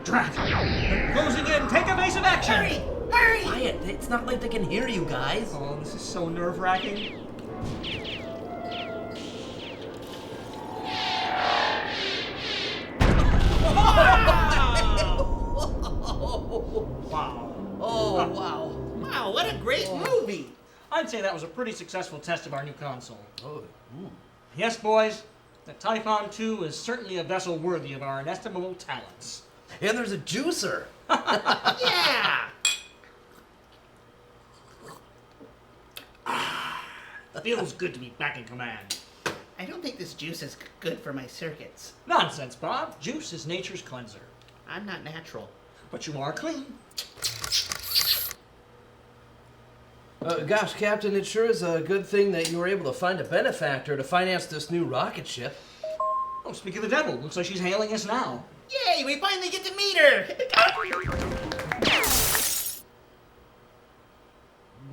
Drat! They're closing in! Take evasive action! Hurry! Hurry! Quiet, it's not like they can hear you guys. Oh, this is so nerve-wracking. Wow. Oh, wow. Wow, what a great movie! I'd say that was a pretty successful test of our new console. Oh, Yes, boys, the Typhon 2 is certainly a vessel worthy of our inestimable talents. and there's a juicer. Yeah! Feels good to be back in command. I don't think this juice is good for my circuits. Nonsense, Bob. Juice is nature's cleanser. I'm not natural. But you are clean. Gosh, Captain, it sure is a good thing that you were able to find a benefactor to finance this new rocket ship. Oh, speak of the devil, looks like she's hailing us now. Yay, we finally get to meet her!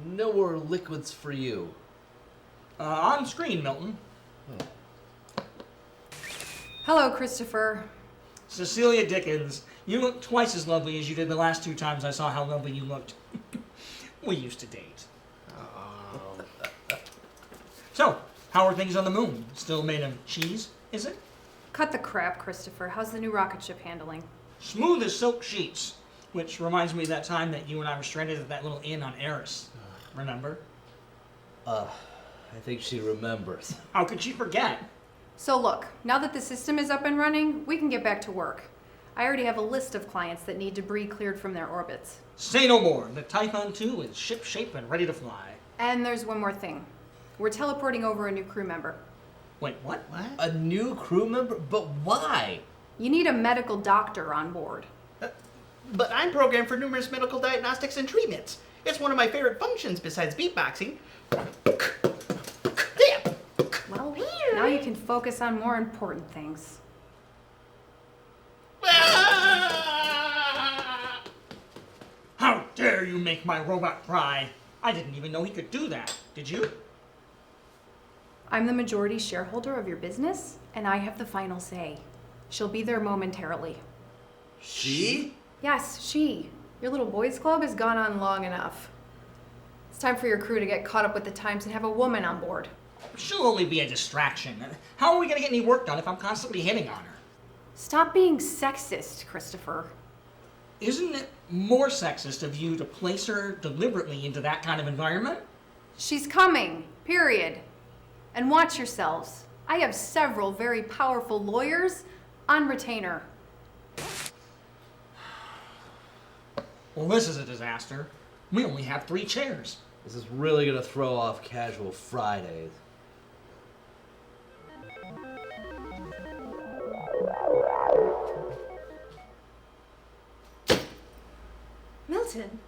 No more liquids for you. On screen, Milton. Hello, Christopher. Cecilia Dickens, you look twice as lovely as you did the last 2 times I saw how lovely you looked. We used to date. So, how are things on the moon? Still made of cheese, is it? Cut the crap, Christopher. How's the new rocket ship handling? Smooth as silk sheets. Which reminds me of that time that you and I were stranded at that little inn on Eris. Remember? I think she remembers. How could she forget? So look, now that the system is up and running, we can get back to work. I already have a list of clients that need debris cleared from their orbits. Say no more. The Typhon 2 is ship-shape and ready to fly. And there's one more thing. We're teleporting over a new crew member. Wait, what? What? A new crew member? But why? You need a medical doctor on board. But I'm programmed for numerous medical diagnostics and treatments. It's one of my favorite functions besides beatboxing. Well, now you can focus on more important things. How dare you make my robot cry? I didn't even know he could do that. Did you? I'm the majority shareholder of your business, and I have the final say. She'll be there momentarily. She? Yes, she. Your little boys club has gone on long enough. It's time for your crew to get caught up with the times and have a woman on board. She'll only be a distraction. How are we going to get any work done if I'm constantly hitting on her? Stop being sexist, Christopher. Isn't it more sexist of you to place her deliberately into that kind of environment? She's coming, period. And watch yourselves. I have several very powerful lawyers on retainer. Well, this is a disaster. We only have 3 chairs. This is really gonna throw off casual Fridays. Milton,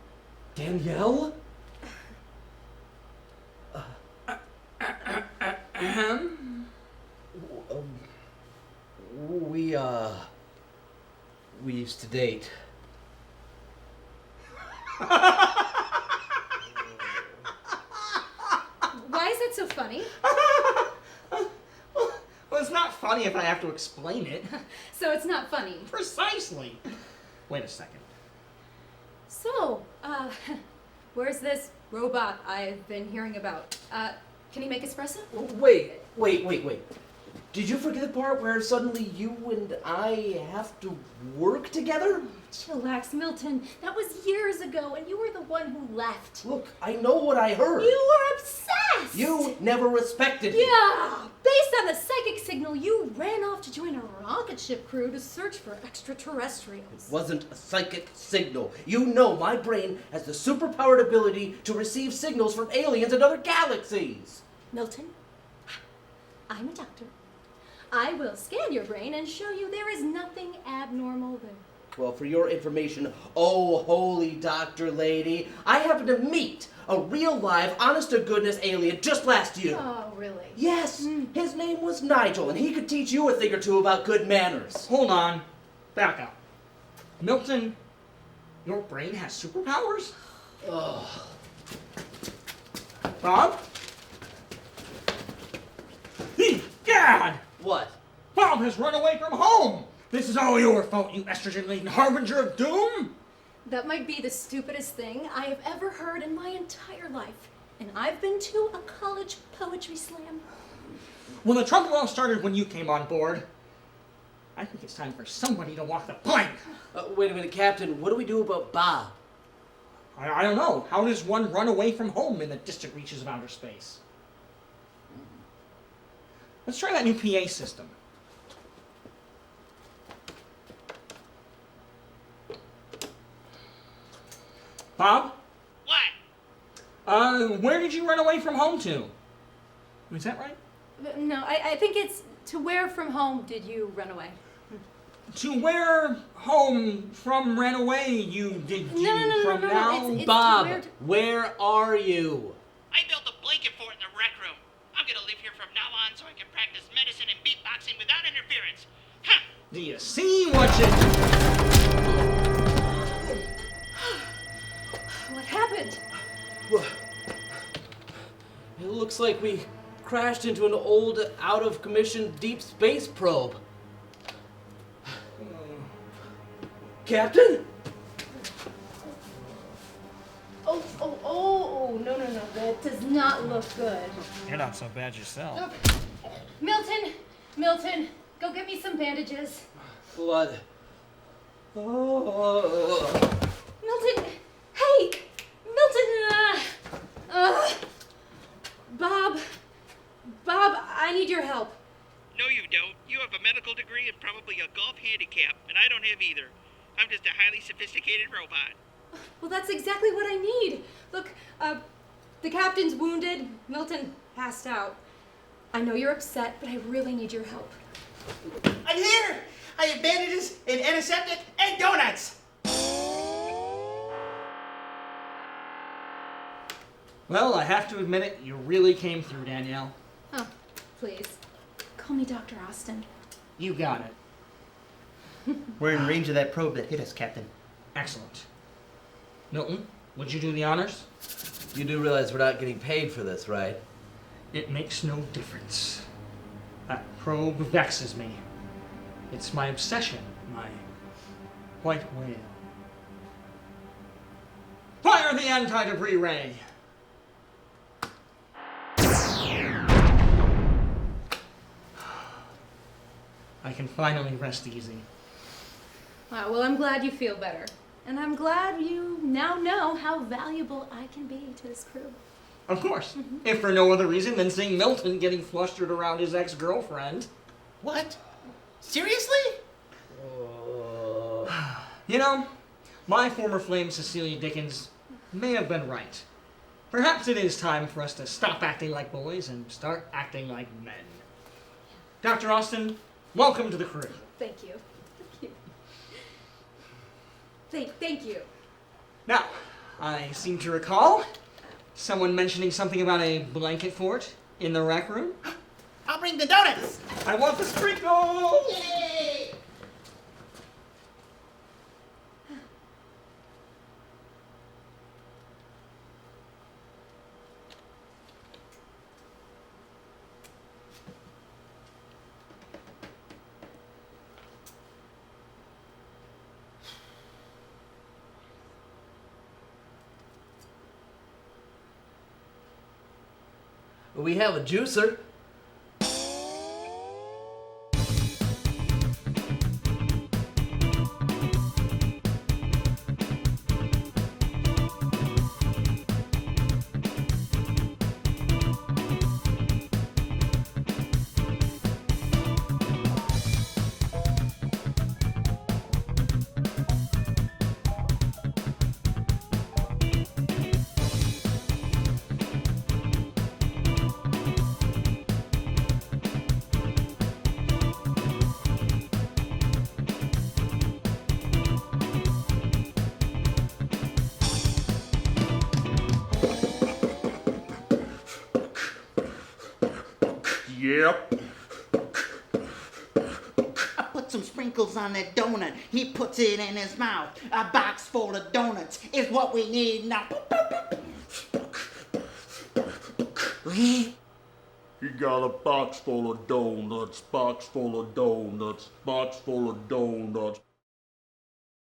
Danielle? We used to date. why is it so funny? Well, it's not funny if I have to explain it. So it's not funny. Precisely. Wait a second. So, where's this robot I've been hearing about? Can he make espresso? Wait. Did you forget the part where suddenly you and I have to work together? Chillax, Milton. That was years ago, and you were the one who left. Look, I know what I heard. You were obsessed! You never respected me. Yeah! Based on the psychic signal, you ran off to join a rocket ship crew to search for extraterrestrials. It wasn't a psychic signal. You know my brain has the superpowered ability to receive signals from aliens and other galaxies. Milton, I'm a doctor. I will scan your brain and show you there is nothing abnormal there. Well, for your information, oh holy doctor lady, I happened to meet a real live, honest-to-goodness alien just last year. Oh, really? Yes, his name was Nigel, and he could teach you a thing or two about good manners. Hold on. Back up. Milton, your brain has superpowers? Ugh. Bob? Gad! What? Bob has run away from home! This is all your fault, you estrogen-laden harbinger of doom! That might be the stupidest thing I have ever heard in my entire life. And I've been to a college poetry slam. Well, the trouble all started when you came on board. I think it's time for somebody to walk the plank. Wait a minute, Captain. What do we do about Bob? I don't know. How does one run away from home in the distant reaches of outer space? Let's try that new PA system. Bob? What? Where did you run away from home to? Is that right? No, I think it's to where from home did you run away? To where home from ran away No, from no, now? it's Bob, where where are you? I built a blanket fort in the rec room. I'm gonna live here from now on so I can practice medicine and beatboxing without interference. Huh! Do you see what you... What happened? It looks like we crashed into an old, out-of-commission deep space probe. Captain? Oh, no, that does not look good. You're not so bad yourself. Milton, go get me some bandages. Blood. Oh. Milton, hey! Milton, Bob, I need your help. No, you don't. You have a medical degree and probably a golf handicap, and I don't have either. I'm just a highly sophisticated robot. Well, that's exactly what I need. Look, the captain's wounded. Milton passed out. I know you're upset, but I really need your help. I'm here! I have bandages and antiseptic and donuts! Well, I have to admit it, you really came through, Danielle. Oh, please. Call me Dr. Austin. You got it. We're in range of that probe that hit us, Captain. Excellent. Milton, would you do the honors? You do realize we're not getting paid for this, right? It makes no difference. That probe vexes me. It's my obsession, my white whale. Fire the anti-debris ray! I can finally rest easy. Wow, well, I'm glad you feel better. And I'm glad you now know how valuable I can be to this crew. Of course. If for no other reason than seeing Milton getting flustered around his ex-girlfriend. What? Seriously? You know, my former flame Cecilia Dickens may have been right. Perhaps it is time for us to stop acting like boys and start acting like men. Dr. Austin, welcome to the crew. Thank you. Thank you. Now, I seem to recall someone mentioning something about a blanket fort in the rec room. I'll bring the donuts! I want the sprinkles! Yay! We have a juicer. Yep. I put some sprinkles on that donut. He puts it in his mouth. A box full of donuts is what we need now. He got a box full of donuts, box full of donuts, box full of donuts.